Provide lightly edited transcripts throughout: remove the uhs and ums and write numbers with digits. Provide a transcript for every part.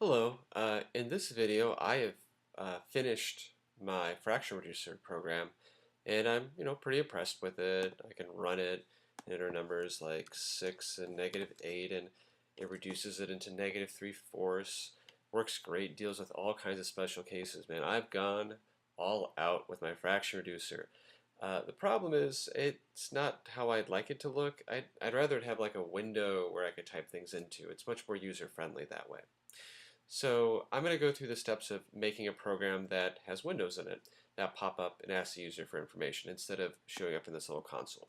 Hello. In this video, I have finished my fraction reducer program, and I'm pretty impressed with it. I can run it, enter numbers like 6 and -8, and it reduces it into -3/4. Works great. Deals with all kinds of special cases. Man, I've gone all out with my fraction reducer. The problem is it's not how I'd like it to look. I'd rather it have like a window where I could type things into. It's much more user-friendly that way. So I'm going to go through the steps of making a program that has windows in it that pop up and ask the user for information instead of showing up in this little console.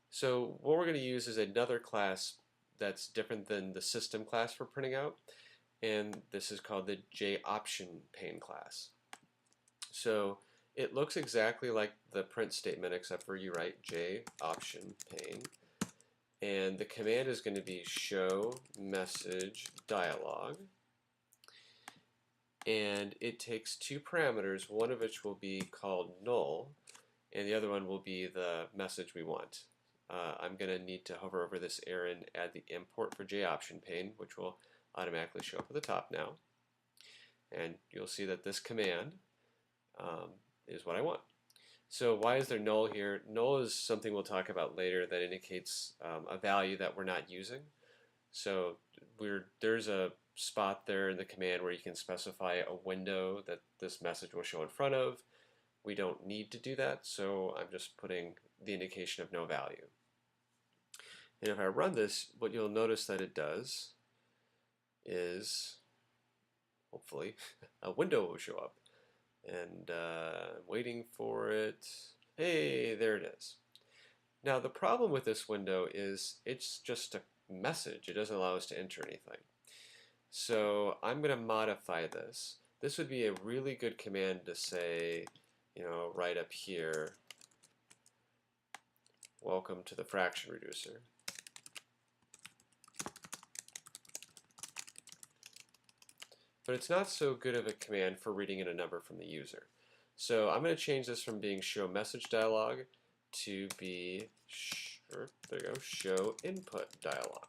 So what we're going to use is another class that's different than the system class for printing out, and this is called the JOptionPane class. So it looks exactly like the print statement except for you write JOptionPane, and the command is going to be show message dialog. And it takes two parameters, one of which will be called null, and the other one will be the message we want. I'm going to need to hover over this error and add the import for JOptionPane, which will automatically show up at the top now. And you'll see that this command is what I want. So why is there null here? Null is something we'll talk about later that indicates a value that we're not using. So there's a spot there in the command where you can specify a window that this message will show in front of. We don't need to do that, so I'm just putting the indication of no value. And if I run this, what you'll notice that it does is, hopefully, a window will show up. And I'm waiting for it. Hey, there it is. Now the problem with this window is it's just a message. It doesn't allow us to enter anything. So I'm going to modify this. This would be a really good command to say, right up here, welcome to the fraction reducer. But it's not so good of a command for reading in a number from the user. So I'm going to change this from being show message dialog to be, there you go, show input dialog.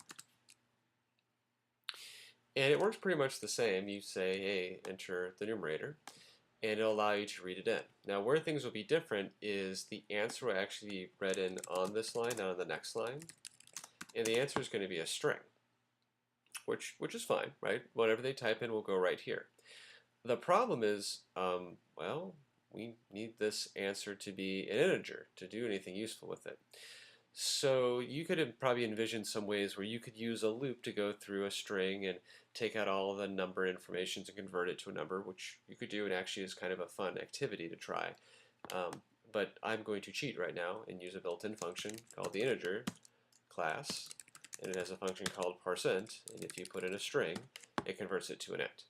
And it works pretty much the same. You say, hey, enter the numerator, and it'll allow you to read it in. Now, where things will be different is the answer will actually be read in on this line, not on the next line. And the answer is going to be a string, which is fine, right? Whatever they type in will go right here. The problem is, well, we need this answer to be an integer to do anything useful with it. So you could probably envision some ways where you could use a loop to go through a string and take out all of the number information and convert it to a number, which you could do and actually is kind of a fun activity to try. But I'm going to cheat right now and use a built-in function called the integer class, and it has a function called parseInt, and if you put in a string, it converts it to an int.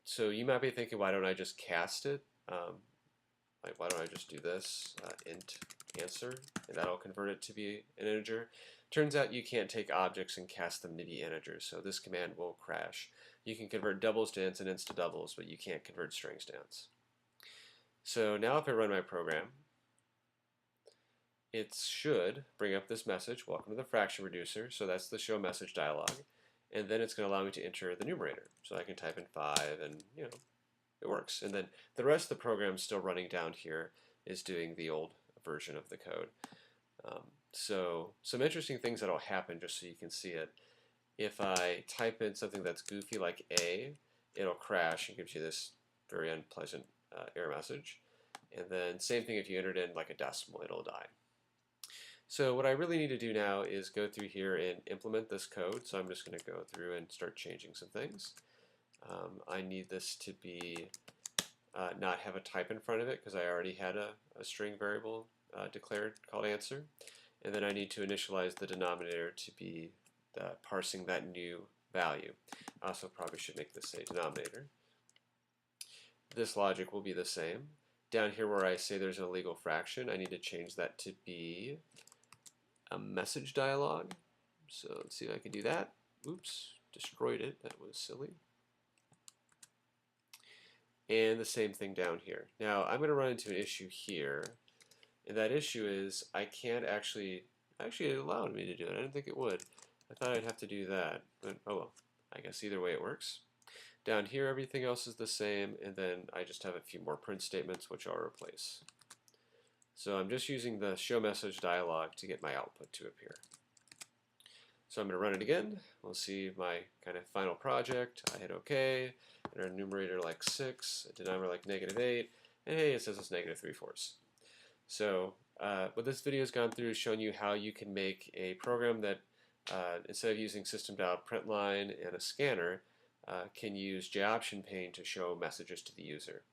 So you might be thinking, why don't I just cast it? Like, why don't I just do this, int answer, and that'll convert it to be an integer. Turns out you can't take objects and cast them to be integers, so this command will crash. You can convert doubles to ints and ints to doubles, but you can't convert strings to ints. So now if I run my program, it should bring up this message, welcome to the fraction reducer, so that's the show message dialog, and then it's going to allow me to enter the numerator. So I can type in 5 and, it works. And then the rest of the program still running down here is doing the old version of the code. So some interesting things that'll happen just so you can see it. If I type in something that's goofy like A, it'll crash and gives you this very unpleasant error message. And then same thing if you entered in like a decimal, it'll die. So what I really need to do now is go through here and implement this code. So I'm just going to go through and start changing some things. I need this to be not have a type in front of it because I already had a string variable declared called answer. And then I need to initialize the denominator to be parsing that new value. I also probably should make this say denominator. This logic will be the same. Down here where I say there's an illegal fraction, I need to change that to be a message dialog. So let's see if I can do that. Oops, destroyed it. That was silly. And the same thing down here. Now I'm going to run into an issue here, and that issue is I can't actually it allowed me to do it. I didn't think it would. I thought I'd have to do that, but oh well. I guess either way it works. Down here, everything else is the same, and then I just have a few more print statements which I'll replace. So I'm just using the show message dialog to get my output to appear. So I'm going to run it again. We'll see my kind of final project. I hit OK, and our numerator like 6, a denominator like -8, and hey, it says it's -3/4. So what this video has gone through is showing you how you can make a program that instead of using system.println and a scanner, can use JOption pane to show messages to the user.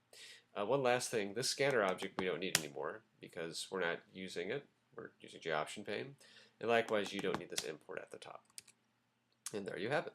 One last thing, this scanner object we don't need anymore because we're not using it. We're using JOption pane. And likewise, you don't need this import at the top. And there you have it.